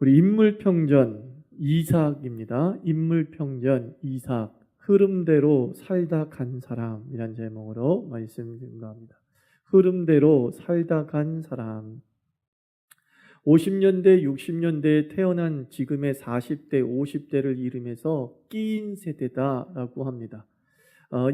우리 인물평전 이삭입니다. 인물평전 이삭, 흐름대로 살다 간 사람이란 제목으로 말씀 증거합니다. 흐름대로 살다 간 사람. 50년대, 60년대에 태어난 지금의 40대, 50대를 이름해서 끼인 세대다라고 합니다.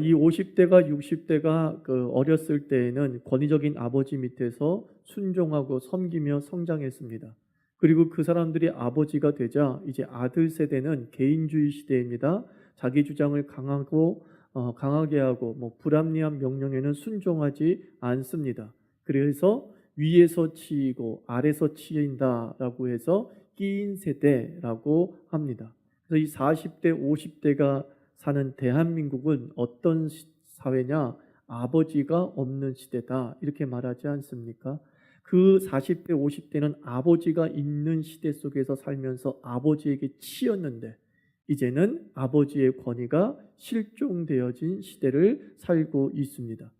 이 50대가 60대가 어렸을 때에는 권위적인 아버지 밑에서 순종하고 섬기며 성장했습니다. 그리고 그 사람들이 아버지가 되자 이제 아들 세대는 개인주의 시대입니다. 자기 주장을 강하게 하고 불합리한 명령에는 순종하지 않습니다. 그래서 위에서 치이고 아래서 치인다라고 해서 끼인 세대라고 합니다. 그래서 이 40대, 50대가 사는 대한민국은 어떤 사회냐? 아버지가 없는 시대다 이렇게 말하지 않습니까? 그 40대, 50대는 아버지가 있는 시대 속에서 살면서 아버지에게 치였는데 이제는 아버지의 권위가 실종되어진 시대를 살고 있습니다.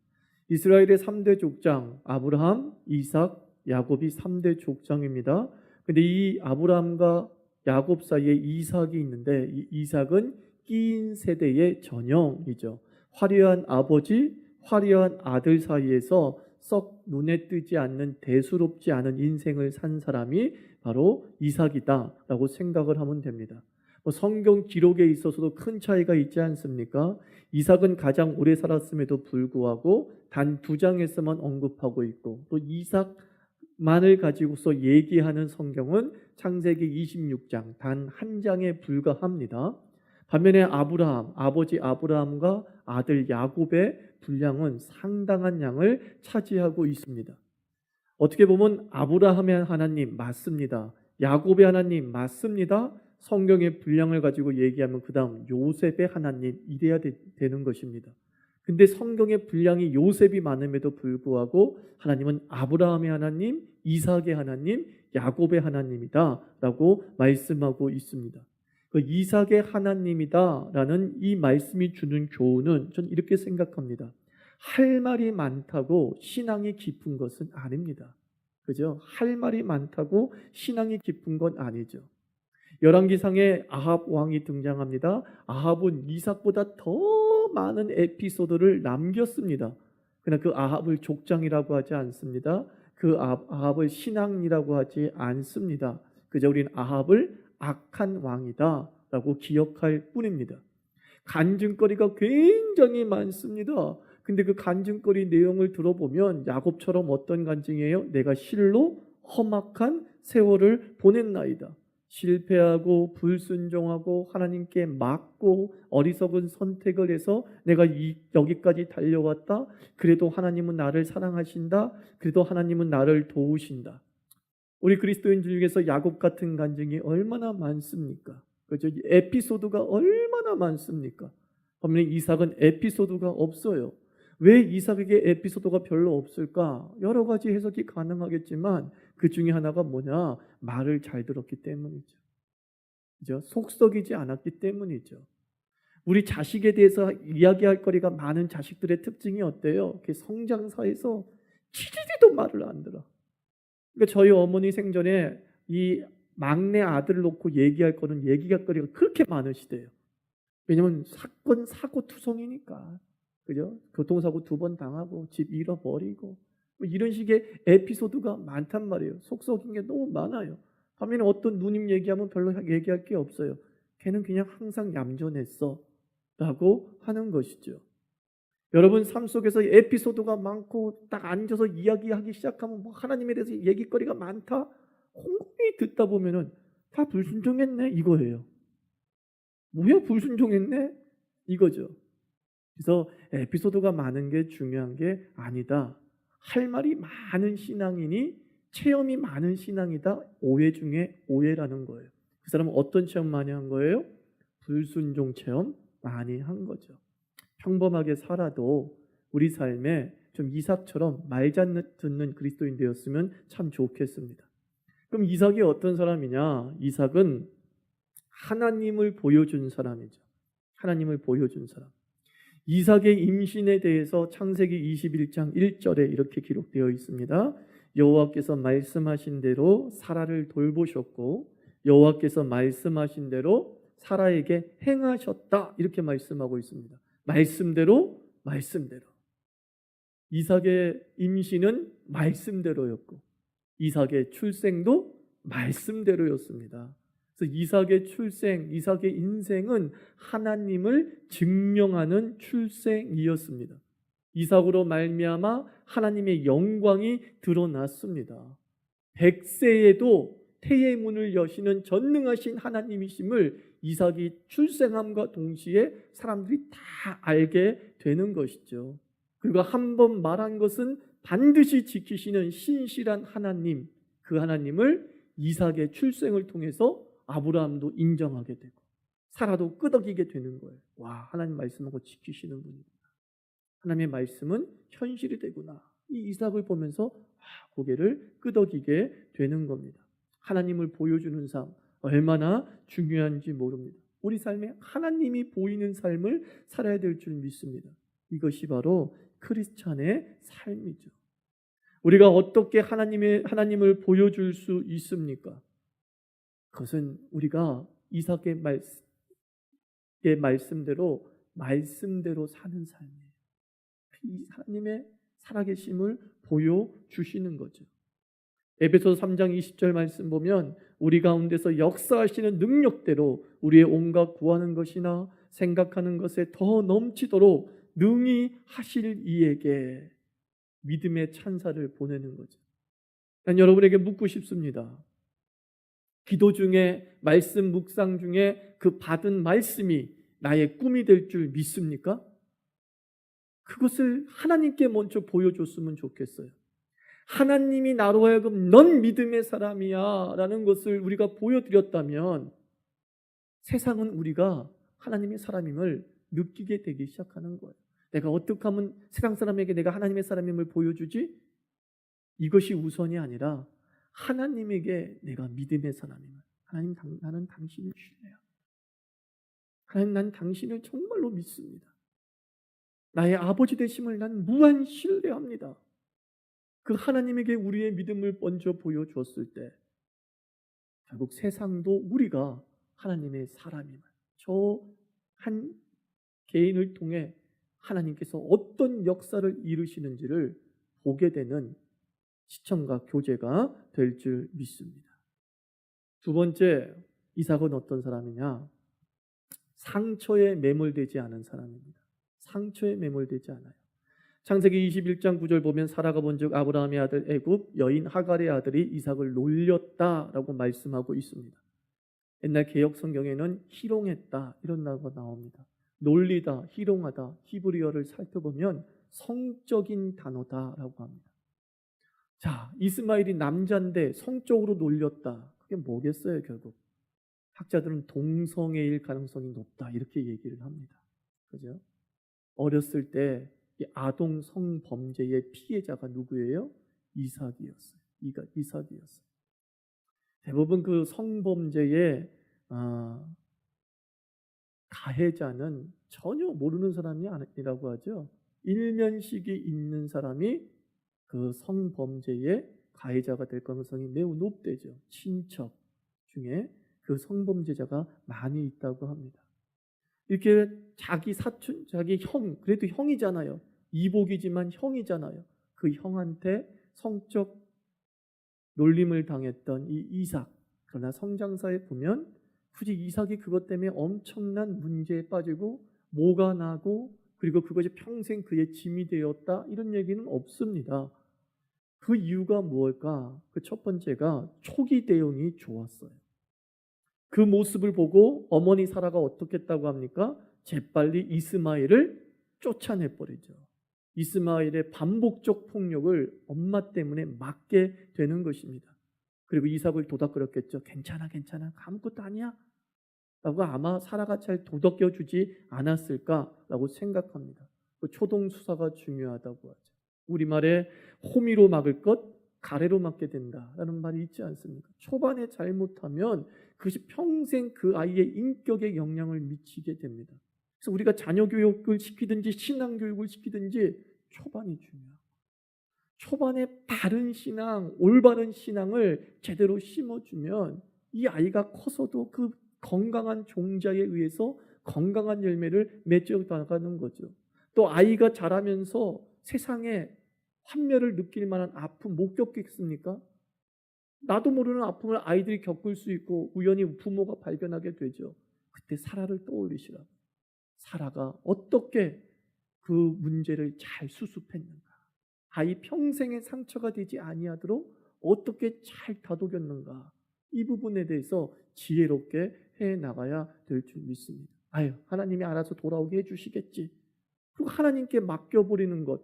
이스라엘의 3대 족장 아브라함, 이삭, 야곱이 3대 족장입니다. 근데 이 아브라함과 야곱 사이에 이삭이 있는데 이 이삭은 끼인 세대의 전형이죠. 화려한 아버지, 화려한 아들 사이에서 썩 눈에 뜨지 않는 대수롭지 않은 인생을 산 사람이 바로 이삭이다라고 생각을 하면 됩니다. 성경 기록에 있어서도 큰 차이가 있지 않습니까? 이삭은 가장 오래 살았음에도 불구하고 단 2장에서만 언급하고 있고 또 이삭만을 가지고서 얘기하는 성경은 창세기 26장 단 1장에 불과합니다. 반면에 아브라함, 아버지 아브라함과 아들 야곱의 분량은 상당한 양을 차지하고 있습니다. 어떻게 보면 아브라함의 하나님 맞습니다. 야곱의 하나님 맞습니다. 성경의 분량을 가지고 얘기하면 그 다음 요셉의 하나님 이래야 되는 것입니다. 근데 성경의 분량이 요셉이 많음에도 불구하고 하나님은 아브라함의 하나님, 이삭의 하나님, 야곱의 하나님이다 라고 말씀하고 있습니다. 그 이삭의 하나님이다라는 이 말씀이 주는 교훈은 저는 이렇게 생각합니다. 할 말이 많다고 신앙이 깊은 것은 아닙니다. 그죠? 할 말이 많다고 신앙이 깊은 건 아니죠. 열왕기상에 아합 왕이 등장합니다. 아합은 이삭보다 더 많은 에피소드를 남겼습니다. 그러나 그 아합을 족장이라고 하지 않습니다. 그 아합을 신앙이라고 하지 않습니다. 그저 우리는 아합을 악한 왕이다 라고 기억할 뿐입니다. 간증거리가 굉장히 많습니다. 근데 그 간증거리 내용을 들어보면 야곱처럼 어떤 간증이에요? 내가 실로 험악한 세월을 보냈나이다. 실패하고 불순종하고 하나님께 맞고 어리석은 선택을 해서 내가 여기까지 달려왔다. 그래도 하나님은 나를 사랑하신다. 그래도 하나님은 나를 도우신다. 우리 그리스도인들 중에서 야곱 같은 간증이 얼마나 많습니까? 그죠? 에피소드가 얼마나 많습니까? 반면에 이삭은 에피소드가 없어요. 왜 이삭에게 에피소드가 별로 없을까? 여러 가지 해석이 가능하겠지만 그 중에 하나가 뭐냐? 말을 잘 들었기 때문이죠. 그죠? 속썩이지 않았기 때문이죠. 우리 자식에 대해서 이야기할 거리가 많은 자식들의 특징이 어때요? 성장사에서 치리도 말을 안 들어. 그러니까 저희 어머니 생전에 이 막내 아들을 놓고 얘기할 거는 얘기할 거리가 그렇게 많으시대요. 왜냐면 사건 사고 투성이니까. 그죠? 교통사고 2번 당하고 집 잃어버리고 이런 식의 에피소드가 많단 말이에요. 속썩인 게 너무 많아요. 반면에 어떤 누님 얘기하면 별로 얘기할 게 없어요. 걔는 그냥 항상 얌전했어 라고 하는 것이죠. 여러분 삶 속에서 에피소드가 많고 딱 앉아서 이야기하기 시작하면 하나님에 대해서 얘기거리가 많다. 콩콩이 듣다 보면은 다 불순종했네 이거예요. 뭐야 불순종했네 이거죠. 그래서 에피소드가 많은 게 중요한 게 아니다. 할 말이 많은 신앙이니 체험이 많은 신앙이다. 오해 중에 오해라는 거예요. 그 사람은 어떤 체험 많이 한 거예요? 불순종 체험 많이 한 거죠. 평범하게 살아도 우리 삶에 좀 이삭처럼 말 잘 듣는 그리스도인 되었으면 참 좋겠습니다. 그럼 이삭이 어떤 사람이냐? 이삭은 하나님을 보여준 사람이죠. 하나님을 보여준 사람. 이삭의 임신에 대해서 창세기 21장 1절에 이렇게 기록되어 있습니다. 여호와께서 말씀하신 대로 사라를 돌보셨고 여호와께서 말씀하신 대로 사라에게 행하셨다 이렇게 말씀하고 있습니다. 말씀대로 이삭의 임신은 말씀대로였고 이삭의 출생도 말씀대로였습니다. 그래서 이삭의 출생, 이삭의 인생은 하나님을 증명하는 출생이었습니다. 이삭으로 말미암아 하나님의 영광이 드러났습니다. 100세에도 태의 문을 여시는 전능하신 하나님이심을 이삭이 출생함과 동시에 사람들이 다 알게 되는 것이죠. 그리고 한 번 말한 것은 반드시 지키시는 신실한 하나님, 그 하나님을 이삭의 출생을 통해서 아브라함도 인정하게 되고 사라도 끄덕이게 되는 거예요. 와, 하나님 말씀하고 지키시는 분이구나. 하나님의 말씀은 현실이 되구나. 이 이삭을 보면서 고개를 끄덕이게 되는 겁니다. 하나님을 보여주는 삶 얼마나 중요한지 모릅니다. 우리 삶에 하나님이 보이는 삶을 살아야 될 줄 믿습니다. 이것이 바로 크리스찬의 삶이죠. 우리가 어떻게 하나님을 보여줄 수 있습니까? 그것은 우리가 이삭의 말씀대로 사는 삶이에요. 하나님의 살아계심을 보여주시는 거죠. 에베소서 3장 20절 말씀 보면 우리 가운데서 역사하시는 능력대로 우리의 온갖 구하는 것이나 생각하는 것에 더 넘치도록 능히 하실 이에게 믿음의 찬사를 보내는 거죠. 난 여러분에게 묻고 싶습니다. 기도 중에 말씀 묵상 중에 그 받은 말씀이 나의 꿈이 될 줄 믿습니까? 그것을 하나님께 먼저 보여줬으면 좋겠어요. 하나님이 나로 하여금 넌 믿음의 사람이야 라는 것을 우리가 보여드렸다면 세상은 우리가 하나님의 사람임을 느끼게 되기 시작하는 거예요. 내가 어떻게 하면 세상 사람에게 내가 하나님의 사람임을 보여주지? 이것이 우선이 아니라 하나님에게 내가 믿음의 사람임을, 하나님 나는 당신을 신뢰합니다. 하나님 난 당신을 정말로 믿습니다. 나의 아버지 되심을 난 무한 신뢰합니다. 그 하나님에게 우리의 믿음을 먼저 보여주었을 때 결국 세상도 우리가 하나님의 사람임을, 저 한 개인을 통해 하나님께서 어떤 역사를 이루시는지를 보게 되는 시청과 교제가 될 줄 믿습니다. 두 번째, 이삭은 어떤 사람이냐? 상처에 매몰되지 않은 사람입니다. 상처에 매몰되지 않아요. 창세기 21장 9절 보면 사라가 본즉 아브라함의 아들 애굽 여인 하갈의 아들이 이삭을 놀렸다라고 말씀하고 있습니다. 옛날 개역 성경에는 희롱했다 이런 단어가 나옵니다. 놀리다, 희롱하다, 히브리어를 살펴보면 성적인 단어다라고 합니다. 자, 이스마엘이 남자인데 성적으로 놀렸다. 그게 뭐겠어요, 결국? 학자들은 동성애일 가능성이 높다 이렇게 얘기를 합니다. 그죠? 어렸을 때 아동 성범죄의 피해자가 누구예요? 이삭이었어요. 이삭이었어요. 대부분 그 성범죄의 가해자는 전혀 모르는 사람이 아니라고 하죠. 일면식이 있는 사람이 그 성범죄의 가해자가 될 가능성이 매우 높대죠. 친척 중에 그 성범죄자가 많이 있다고 합니다. 이렇게 자기 사촌, 자기 형, 그래도 형이잖아요. 이복이지만 형이잖아요. 그 형한테 성적 놀림을 당했던 이 이삭. 그러나 성장사에 보면 굳이 이삭이 그것 때문에 엄청난 문제에 빠지고 모가 나고 그리고 그것이 평생 그의 짐이 되었다 이런 얘기는 없습니다. 그 이유가 무엇일까? 그 첫 번째가 초기 대응이 좋았어요. 그 모습을 보고 어머니 사라가 어떻게 했다고 합니까? 재빨리 이스마엘을 쫓아내버리죠. 이스마엘의 반복적 폭력을 엄마 때문에 막게 되는 것입니다. 그리고 이삭을 도닥거렸겠죠. 괜찮아 아무것도 아니야 라고 아마 사라가 잘 도닥여주지 않았을까라고 생각합니다. 그 초동수사가 중요하다고 하죠. 우리말에 호미로 막을 것 가래로 막게 된다라는 말이 있지 않습니까? 초반에 잘못하면 그것이 평생 그 아이의 인격에 영향을 미치게 됩니다. 그래서 우리가 자녀 교육을 시키든지 신앙 교육을 시키든지 초반이 중요해요. 초반에 바른 신앙, 올바른 신앙을 제대로 심어주면 이 아이가 커서도 그 건강한 종자에 의해서 건강한 열매를 맺어 나가는 거죠. 또 아이가 자라면서 세상에 환멸을 느낄 만한 아픔 못 겪겠습니까? 나도 모르는 아픔을 아이들이 겪을 수 있고 우연히 부모가 발견하게 되죠. 그때 사라를 떠올리시라. 사라가 어떻게 그 문제를 잘 수습했는가? 아이 평생의 상처가 되지 아니하도록 어떻게 잘 다독였는가? 이 부분에 대해서 지혜롭게 해 나가야 될 줄 믿습니다. 아유, 하나님이 알아서 돌아오게 해주시겠지. 그리고 하나님께 맡겨버리는 것.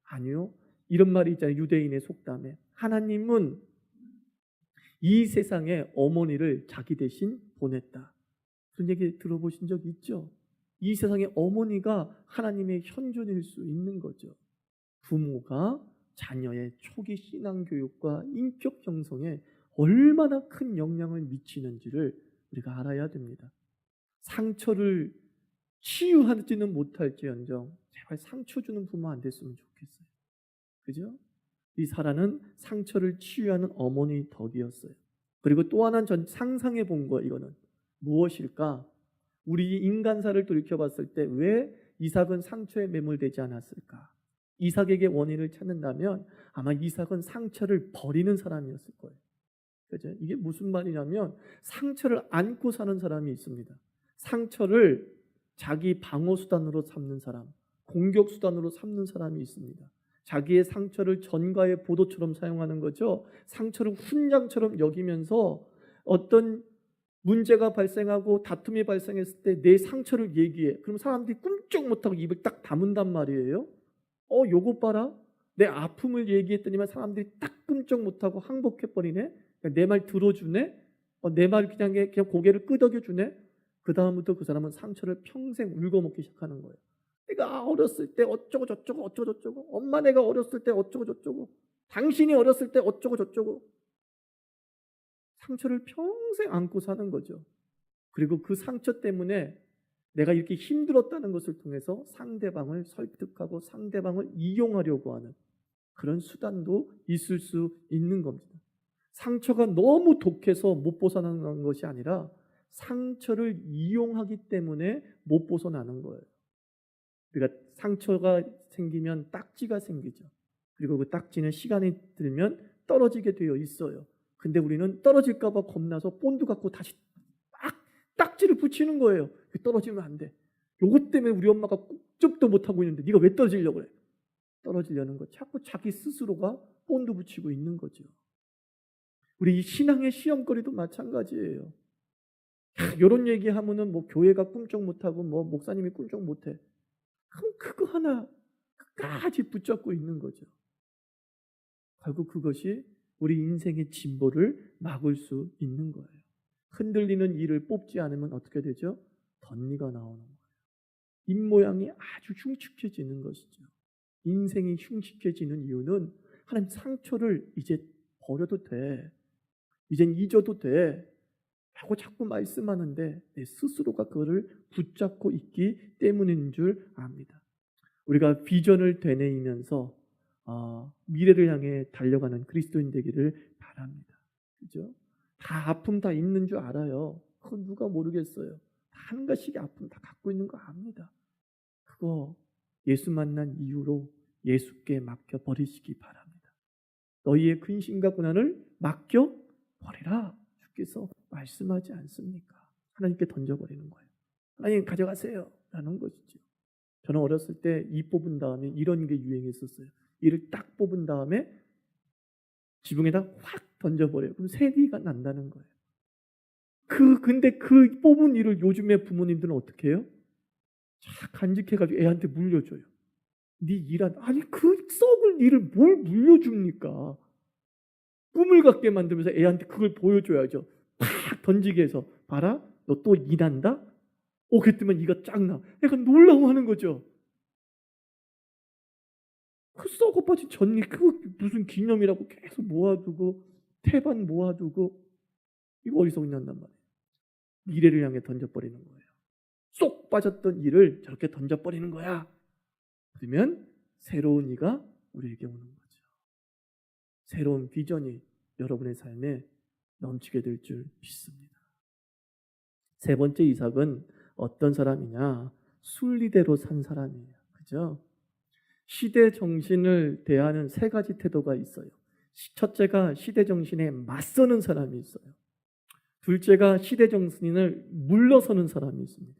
아니요. 이런 말이 있잖아요. 유대인의 속담에. 하나님은 이 세상에 어머니를 자기 대신 보냈다. 그런 얘기 들어보신 적 있죠? 이 세상에 어머니가 하나님의 현존일 수 있는 거죠. 부모가 자녀의 초기 신앙교육과 인격 형성에 얼마나 큰 영향을 미치는지를 우리가 알아야 됩니다. 상처를 치유하지는 못할지언정 제발 상처 주는 부모 안 됐으면 좋겠어요. 그죠? 이 사라는 상처를 치유하는 어머니 덕이었어요. 그리고 또 하나는 전 상상해 본 거, 이거는 무엇일까? 우리 인간사를 돌이켜봤을 때 왜 이삭은 상처에 매몰되지 않았을까? 이삭에게 원인을 찾는다면 아마 이삭은 상처를 버리는 사람이었을 거예요. 그죠? 이게 무슨 말이냐면 상처를 안고 사는 사람이 있습니다. 상처를 자기 방어 수단으로 삼는 사람, 공격 수단으로 삼는 사람이 있습니다. 자기의 상처를 전가의 보도처럼 사용하는 거죠. 상처를 훈장처럼 여기면서 어떤 문제가 발생하고 다툼이 발생했을 때 내 상처를 얘기해. 그럼 사람들이 꿈쩍 못하고 입을 딱 다문단 말이에요. 요거 봐라. 내 아픔을 얘기했더니만 사람들이 딱 꿈쩍 못하고 항복해버리네. 내 말 들어주네. 내 말 그냥 고개를 끄덕여주네. 그 다음부터 그 사람은 상처를 평생 울거먹기 시작하는 거예요. 내가 어렸을 때 어쩌고 저쩌고 어쩌고 저쩌고, 엄마 내가 어렸을 때 어쩌고 저쩌고, 당신이 어렸을 때 어쩌고 저쩌고. 상처를 평생 안고 사는 거죠. 그리고 그 상처 때문에 내가 이렇게 힘들었다는 것을 통해서 상대방을 설득하고 상대방을 이용하려고 하는 그런 수단도 있을 수 있는 겁니다. 상처가 너무 독해서 못 벗어나는 것이 아니라 상처를 이용하기 때문에 못 벗어나는 거예요. 그러니까 상처가 생기면 딱지가 생기죠. 그리고 그 딱지는 시간이 들면 떨어지게 되어 있어요. 근데 우리는 떨어질까 봐 겁나서 본드 갖고 다시 막 딱지를 붙이는 거예요. 떨어지면 안 돼. 요것 때문에 우리 엄마가 꼼짝도 못하고 있는데 네가 왜 떨어지려고 그래? 떨어지려는 거 자꾸 자기 스스로가 본드 붙이고 있는 거죠. 우리 이 신앙의 시험거리도 마찬가지예요. 이런 얘기하면은 뭐 교회가 꿈쩍 못하고 뭐 목사님이 꿈쩍 못해. 그럼 그거 하나 끝까지 붙잡고 있는 거죠. 결국 그것이 우리 인생의 진보를 막을 수 있는 거예요. 흔들리는 이를 뽑지 않으면 어떻게 되죠? 덧니가 나오는 거예요. 입모양이 아주 흉측해지는 것이죠. 인생이 흉측해지는 이유는 하나님 상처를 이제 버려도 돼. 이젠 잊어도 돼. 라고 자꾸 말씀하는데 내 스스로가 그거를 붙잡고 있기 때문인 줄 압니다. 우리가 비전을 되뇌이면서 미래를 향해 달려가는 그리스도인 되기를 바랍니다. 그죠? 다 아픔 다 있는 줄 알아요. 그건 누가 모르겠어요. 한 가지씩 아픔 다 갖고 있는 거 압니다. 그거 예수 만난 이후로 예수께 맡겨 버리시기 바랍니다. 너희의 근심과 고난을 맡겨 버리라. 주께서 말씀하지 않습니까? 하나님께 던져버리는 거예요. 하나님 가져가세요. 라는 것이죠. 저는 어렸을 때 이 뽑은 다음에 이런 게 유행했었어요. 이를 딱 뽑은 다음에 지붕에다 확 던져버려요. 그럼 새리가 난다는 거예요. 근데 그 뽑은 이를 요즘에 부모님들은 어떻게 해요? 쫙 간직해가지고 애한테 물려줘요. 네 일한, 아니 그 썩을 일을 뭘 물려줍니까? 꿈을 갖게 만들면서 애한테 그걸 보여줘야죠. 팍 던지게 해서 봐라, 너 또 일한다? 그랬더니 이가 쫙 나. 애가 놀라워하는 거죠. 그 썩어 빠진 전기 그 무슨 기념이라고 계속 모아두고 태반 모아두고 이거 어디서 났단 말이에요. 미래를 향해 던져버리는 거예요. 쏙 빠졌던 일을 저렇게 던져버리는 거야. 그러면 새로운 이가 우리에게 오는 거죠. 새로운 비전이 여러분의 삶에 넘치게 될 줄 믿습니다. 세 번째 이삭은 어떤 사람이냐? 순리대로 산 사람이에요. 그죠? 시대 정신을 대하는 세 가지 태도가 있어요. 첫째가 시대 정신에 맞서는 사람이 있어요. 둘째가 시대 정신을 물러서는 사람이 있습니다.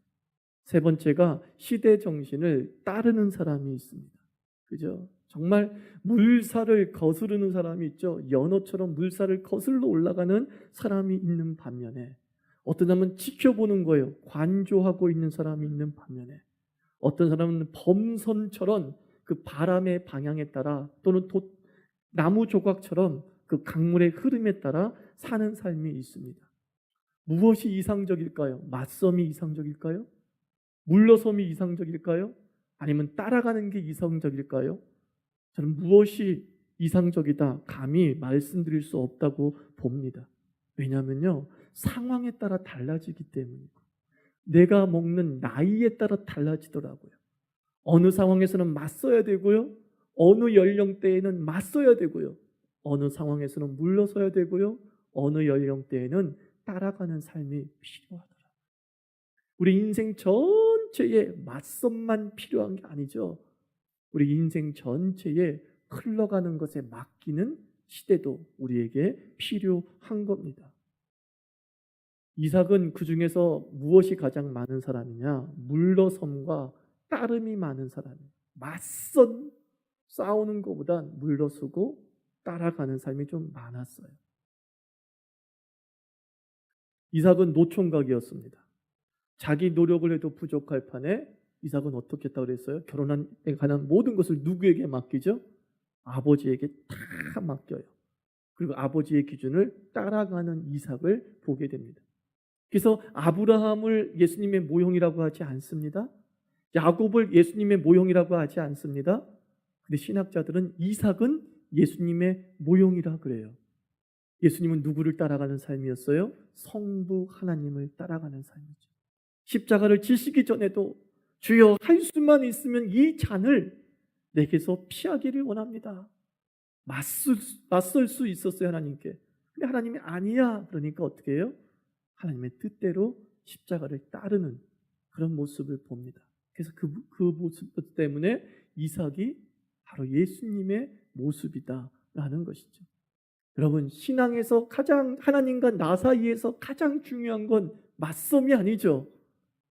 세 번째가 시대 정신을 따르는 사람이 있습니다. 그죠? 정말 물살을 거스르는 사람이 있죠. 연어처럼 물살을 거슬러 올라가는 사람이 있는 반면에, 어떤 사람은 지켜보는 거예요. 관조하고 있는 사람이 있는 반면에, 어떤 사람은 범선처럼 그 바람의 방향에 따라, 또는 나무 조각처럼 그 강물의 흐름에 따라 사는 삶이 있습니다. 무엇이 이상적일까요? 맞섬이 이상적일까요? 물러섬이 이상적일까요? 아니면 따라가는 게 이상적일까요? 저는 무엇이 이상적이다 감히 말씀드릴 수 없다고 봅니다. 왜냐하면요, 상황에 따라 달라지기 때문이고, 내가 먹는 나이에 따라 달라지더라고요. 어느 상황에서는 맞서야 되고요, 어느 연령대에는 맞서야 되고요, 어느 상황에서는 물러서야 되고요, 어느 연령대에는 따라가는 삶이 필요하더라고요. 우리 인생 전체에 맞선만 필요한 게 아니죠. 우리 인생 전체에 흘러가는 것에 맡기는 시대도 우리에게 필요한 겁니다. 이삭은 그 중에서 무엇이 가장 많은 사람이냐? 물러섬과 따름이 많은 사람이에요. 맞선 싸우는 것보다 물러서고 따라가는 삶이 좀 많았어요. 이삭은 노총각이었습니다. 자기 노력을 해도 부족할 판에 이삭은 어떻게 했다고 그랬어요? 결혼에 관한 모든 것을 누구에게 맡기죠? 아버지에게 다 맡겨요. 그리고 아버지의 기준을 따라가는 이삭을 보게 됩니다. 그래서 아브라함을 예수님의 모형이라고 하지 않습니다. 야곱을 예수님의 모형이라고 하지 않습니다. 근데 신학자들은 이삭은 예수님의 모형이라 그래요. 예수님은 누구를 따라가는 삶이었어요? 성부 하나님을 따라가는 삶이죠. 십자가를 지시기 전에도 주여 할 수만 있으면 이 잔을 내게서 피하기를 원합니다. 맞설 수 있었어요, 하나님께. 근데 하나님이 아니야 그러니까 어떻게 해요? 하나님의 뜻대로 십자가를 따르는 그런 모습을 봅니다. 그래서 그 모습 때문에 이삭이 바로 예수님의 모습이다라는 것이죠. 여러분, 신앙에서 가장, 하나님과 나 사이에서 가장 중요한 건 맞섬이 아니죠.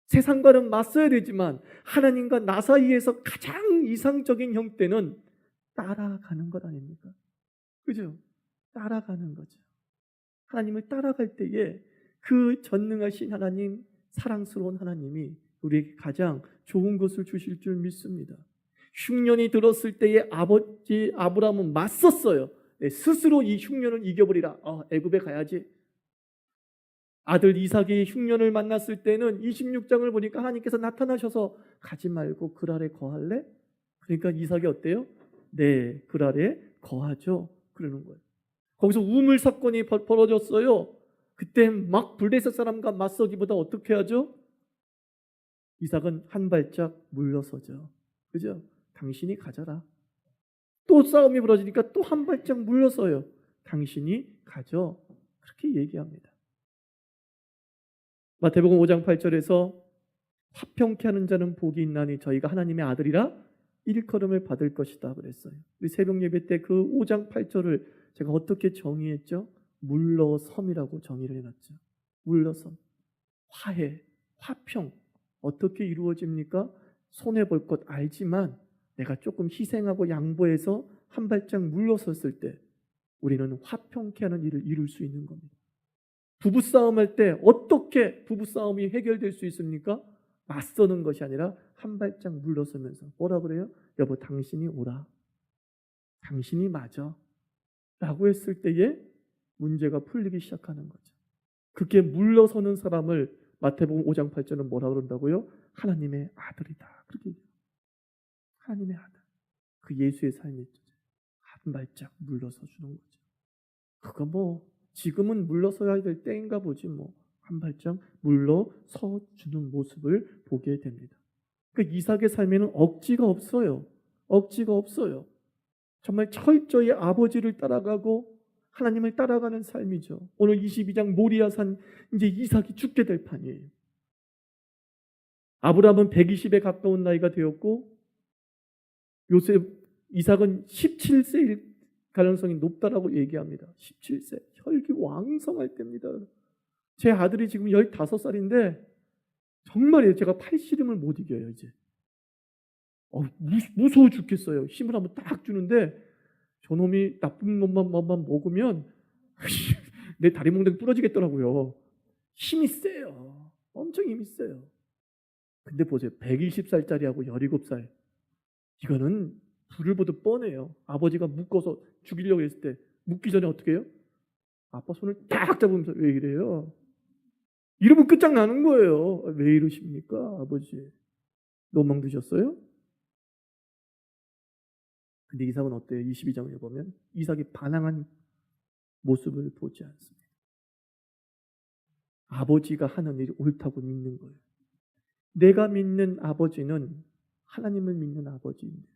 세상과는 맞서야 되지만 하나님과 나 사이에서 가장 이상적인 형태는 따라가는 것 아닙니까? 그죠? 따라가는 거죠. 하나님을 따라갈 때에 그 전능하신 하나님, 사랑스러운 하나님이 우리에게 가장 좋은 것을 주실 줄 믿습니다. 흉년이 들었을 때에 아버지 아브라함은 맞섰어요. 스스로 이 흉년을 이겨버리라. 애굽에 가야지. 아들 이삭이 흉년을 만났을 때는 26장을 보니까 하나님께서 나타나셔서 가지 말고 그 아래 거할래? 그러니까 이삭이 어때요? 네, 그 아래 거하죠. 그러는 거예요. 거기서 우물 사건이 벌어졌어요. 그때 막 블레셋 사람과 맞서기보다 어떻게 하죠? 이삭은 한 발짝 물러서죠. 그죠? 당신이 가져라. 또 싸움이 벌어지니까 또 한 발짝 물러서요. 당신이 가져. 그렇게 얘기합니다. 마태복음 5장 8절에서 화평케 하는 자는 복이 있나니 저희가 하나님의 아들이라 일컬음을 받을 것이다 그랬어요. 우리 새벽 예배 때 그 5장 8절을 제가 어떻게 정의했죠? 물러섬이라고 정의를 해놨죠. 물러섬, 화해, 화평 어떻게 이루어집니까? 손해볼 것 알지만 내가 조금 희생하고 양보해서 한 발짝 물러섰을 때 우리는 화평케 하는 일을 이룰 수 있는 겁니다. 부부싸움 할 때 어떻게 부부싸움이 해결될 수 있습니까? 맞서는 것이 아니라 한 발짝 물러서면서 뭐라 그래요? 여보, 당신이 오라. 당신이 맞아. 라고 했을 때에 문제가 풀리기 시작하는 거죠. 그렇게 물러서는 사람을 마태복음 5장 8절은 뭐라 그런다고요? 하나님의 아들이다. 그렇게 하나님의 아들. 그 예수의 삶이 한 발짝 물러서 주는 거죠. 그거 뭐 지금은 물러서야 될 때인가 보지 뭐 한 발짝 물러서 주는 모습을 보게 됩니다. 그 이삭의 삶에는 억지가 없어요. 억지가 없어요. 정말 철저히 아버지를 따라가고 하나님을 따라가는 삶이죠. 오늘 22장 모리아산 이제 이삭이 죽게 될 판이에요. 아브라함은 120에 가까운 나이가 되었고 이삭은 17세일 가능성이 높다라고 얘기합니다. 17세 혈기 왕성할 때입니다. 제 아들이 지금 15살인데 정말이에요. 제가 팔씨름을 못 이겨요 이제. 무서워 죽겠어요. 힘을 한번 딱 주는데 저놈이 나쁜 것만 먹으면 내 다리 몽둥이 부러지겠더라고요. 힘이 세요. 엄청 힘이 세요. 근데 보세요. 120살짜리하고 17살. 이거는 불을 보듯 뻔해요. 아버지가 묶어서 죽이려고 했을 때 묶기 전에 어떻게 해요? 아빠 손을 딱 잡으면서 왜 이래요? 이러면 끝장나는 거예요. 왜 이러십니까 아버지? 노망 드셨어요? 근데 이삭은 어때요? 22장에 보면 이삭이 반항한 모습을 보지 않습니다. 아버지가 하는 일이 옳다고 믿는 거예요. 내가 믿는 아버지는 하나님을 믿는 아버지인데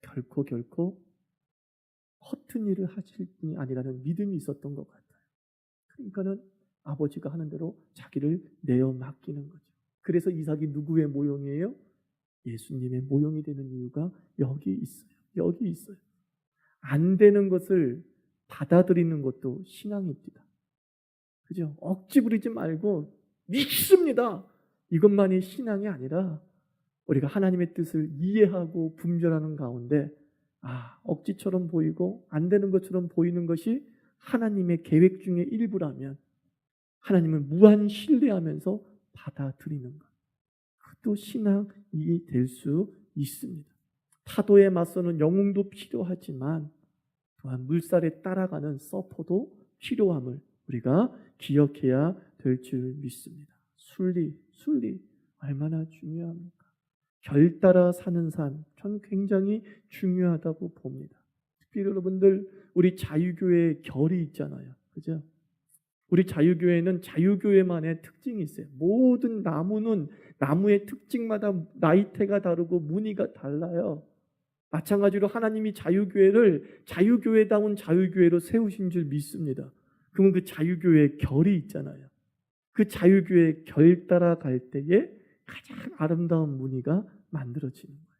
결코 허튼 일을 하실 분이 아니라는 믿음이 있었던 것 같아요. 그러니까는 아버지가 하는 대로 자기를 내어 맡기는 거죠. 그래서 이삭이 누구의 모형이에요? 예수님의 모형이 되는 이유가 여기 있어요. 여기 있어요. 안 되는 것을 받아들이는 것도 신앙입니다. 그죠? 억지 부리지 말고 믿습니다. 이것만이 신앙이 아니라 우리가 하나님의 뜻을 이해하고 분별하는 가운데 억지처럼 보이고 안 되는 것처럼 보이는 것이 하나님의 계획 중의 일부라면 하나님을 무한 신뢰하면서 받아들이는 것. 그것도 신앙이 될 수 있습니다. 파도에 맞서는 영웅도 필요하지만 또한 물살에 따라가는 서퍼도 필요함을 우리가 기억해야 될 줄 믿습니다. 순리 얼마나 중요합니까? 결 따라 사는 삶, 전 굉장히 중요하다고 봅니다. 특히 여러분들 우리 자유교회의 결이 있잖아요. 그죠? 우리 자유교회는 자유교회만의 특징이 있어요. 모든 나무는 나무의 특징마다 나이테가 다르고 무늬가 달라요. 마찬가지로 하나님이 자유교회를 자유교회다운 자유교회로 세우신 줄 믿습니다. 그러면 그 자유교회의 결이 있잖아요. 그 자유교회의 결 따라갈 때에 가장 아름다운 무늬가 만들어지는 거예요.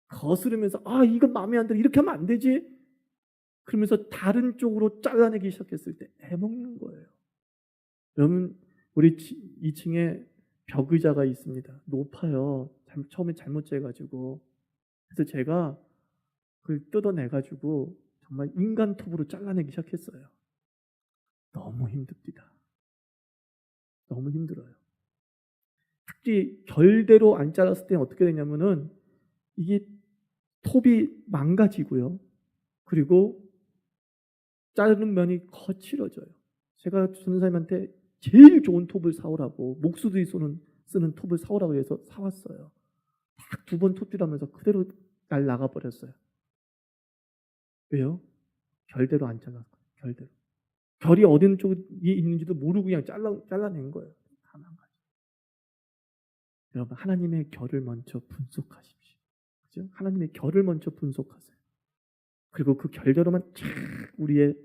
거스르면서 이건 마음에 안 들어. 이렇게 하면 안 되지. 그러면서 다른 쪽으로 잘라내기 시작했을 때 해먹는 거예요. 여러분 우리 2층에 벽의자가 있습니다. 높아요. 처음에 잘못 재가지고. 그래서 제가 그걸 뜯어내가지고 정말 인간톱으로 잘라내기 시작했어요. 너무 힘듭니다. 너무 힘들어요. 특히 결대로 안 잘랐을 때 어떻게 되냐면은 이게 톱이 망가지고요. 그리고 자르는 면이 거칠어져요. 제가 전사님한테 제일 좋은 톱을 사오라고, 목수들이 쓰는 톱을 사오라고 해서 사왔어요. 딱 2번 톱질하면서 그대로 날 나가버렸어요. 왜요? 결대로 안 잘랐어요. 결대로. 결이 어느 쪽이 있는지도 모르고 그냥 잘라낸 거예요. 다 망가져. 여러분 하나님의 결을 먼저 분석하십시오. 그죠? 하나님의 결을 먼저 분석하세요. 그리고 그 결대로만 쫙 우리의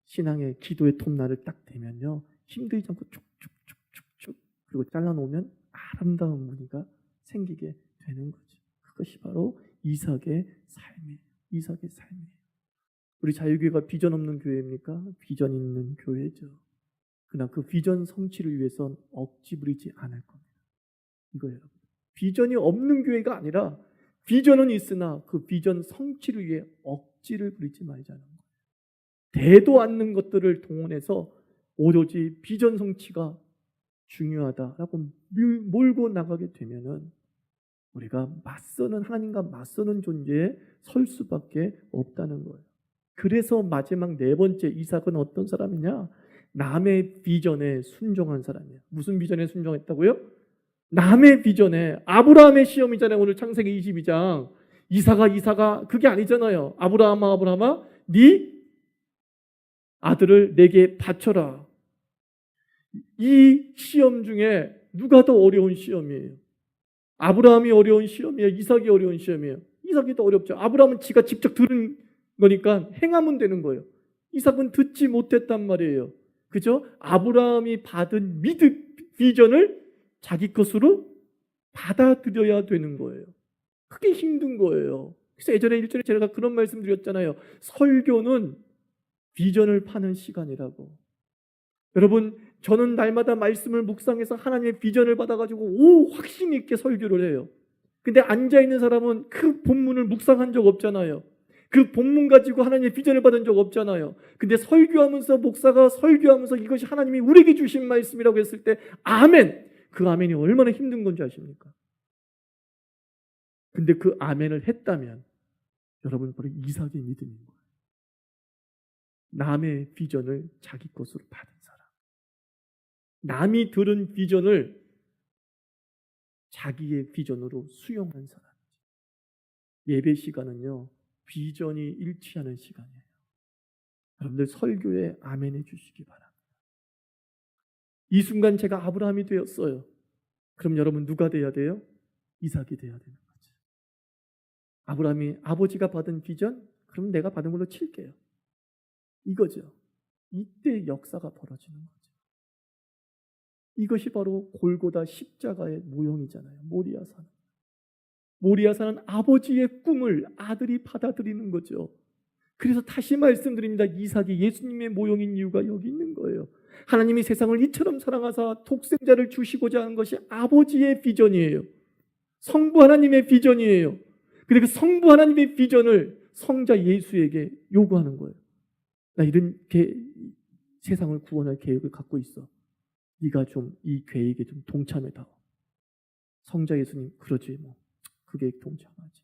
신앙의 기도의 톱날을 딱 대면요. 힘들지 않고 쭉쭉쭉쭉쭉 그리고 잘라놓으면 아름다운 무늬가 생기게 되는 거죠. 그것이 바로 이삭의 삶이에요. 이삭의 삶이에요. 우리 자유교회가 비전 없는 교회입니까? 비전 있는 교회죠. 그러나 그 비전 성취를 위해선 억지 부리지 않을 겁니다. 이거예요, 여러분. 비전이 없는 교회가 아니라 비전은 있으나 그 비전 성취를 위해 억지를 부리지 말자는 거예요. 되도 않는 것들을 동원해서 오로지 비전 성취가 중요하다라고 몰고 나가게 되면은 우리가 하나님과 맞서는 존재에 설 수밖에 없다는 거예요. 그래서 마지막 4번째 이삭은 어떤 사람이냐? 남의 비전에 순종한 사람이에요. 무슨 비전에 순종했다고요? 남의 비전에. 아브라함의 시험이잖아요. 오늘 창세기 22장. 이삭아 그게 아니잖아요. 아브라함아 네 아들을 내게 바쳐라. 이 시험 중에 누가 더 어려운 시험이에요? 아브라함이 어려운 시험이에요? 이삭이 어려운 시험이에요? 이삭이 더 어렵죠. 아브라함은 지가 직접 들은 거니까 행하면 되는 거예요. 이삭은 듣지 못했단 말이에요. 그죠? 아브라함이 받은 비전을 자기 것으로 받아들여야 되는 거예요. 그게 힘든 거예요. 그래서 예전에 1절에 제가 그런 말씀 드렸잖아요. 설교는 비전을 파는 시간이라고. 여러분, 저는 날마다 말씀을 묵상해서 하나님의 비전을 받아가지고 확신 있게 설교를 해요. 근데 앉아있는 사람은 그 본문을 묵상한 적 없잖아요. 그 본문 가지고 하나님의 비전을 받은 적 없잖아요. 근데 설교하면서 목사가 설교하면서 이것이 하나님이 우리에게 주신 말씀이라고 했을 때 아멘! 그 아멘이 얼마나 힘든 건지 아십니까? 근데 그 아멘을 했다면 여러분 바로 이삭의 믿음인 거예요. 남의 비전을 자기 것으로 받은 사람. 남이 들은 비전을 자기의 비전으로 수용한 사람. 예배 시간은요, 비전이 일치하는 시간이에요. 여러분들 설교에 아멘 해주시기 바랍니다. 이 순간 제가 아브라함이 되었어요. 그럼 여러분 누가 돼야 돼요? 이삭이 돼야 되는 거죠. 아브라함이 아버지가 받은 비전? 그럼 내가 받은 걸로 칠게요. 이거죠. 이때 역사가 벌어지는 거죠. 이것이 바로 골고다 십자가의 모형이잖아요. 모리아산. 모리아산은 아버지의 꿈을 아들이 받아들이는 거죠. 그래서 다시 말씀드립니다. 이삭이 예수님의 모형인 이유가 여기 있는 거예요. 하나님이 세상을 이처럼 사랑하사 독생자를 주시고자 하는 것이 아버지의 비전이에요. 성부 하나님의 비전이에요. 그리고 그 성부 하나님의 비전을 성자 예수에게 요구하는 거예요. 나 이런 세상을 구원할 계획을 갖고 있어. 네가 좀 이 계획에 좀 동참해다오. 성자 예수님, 그러지 뭐. 그 계획 동참하지.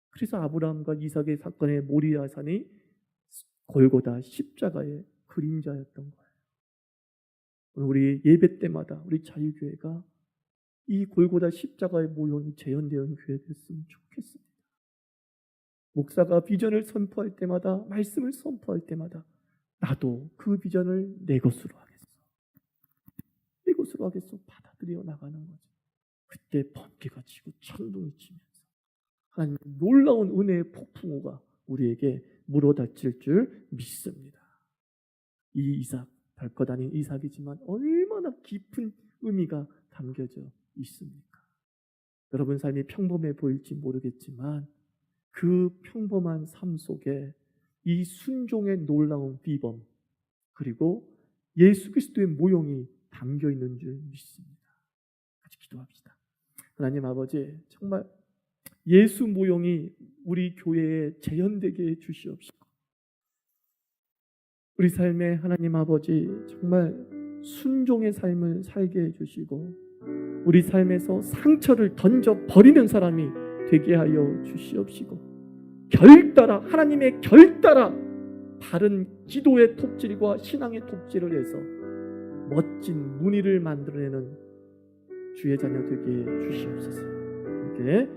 그래서 아브라함과 이삭의 사건의 모리아산이 골고다 십자가의 그림자였던 거예요. 우리 예배 때마다 우리 자유교회가 이 골고다 십자가의 모형이 재현되는 교회가 됐으면 좋겠습니다. 목사가 비전을 선포할 때마다, 말씀을 선포할 때마다 나도 그 비전을 내 것으로 하겠어. 내 것으로 하겠어. 받아들여 나가는 거죠. 그때 번개가 치고 천둥이 치면서 하나님의 놀라운 은혜의 폭풍우가 우리에게 물어닥칠 줄 믿습니다. 이 이삭, 별것 아닌 이삭이지만 얼마나 깊은 의미가 담겨져 있습니까? 여러분 삶이 평범해 보일지 모르겠지만 그 평범한 삶 속에 이 순종의 놀라운 비범, 그리고 예수 그리스도의 모형이 담겨 있는 줄 믿습니다. 같이 기도합시다. 하나님 아버지, 정말 예수 모형이 우리 교회에 재현되게 해 주시옵시고, 우리 삶에 하나님 아버지 정말 순종의 삶을 살게 해주시고, 우리 삶에서 상처를 던져버리는 사람이 되게 하여 주시옵시고, 결따라 하나님의 결따라 바른 기도의 톱질과 신앙의 톱질을 해서 멋진 무늬를 만들어내는 주의 자녀 되게 해 주시옵소서. 이렇게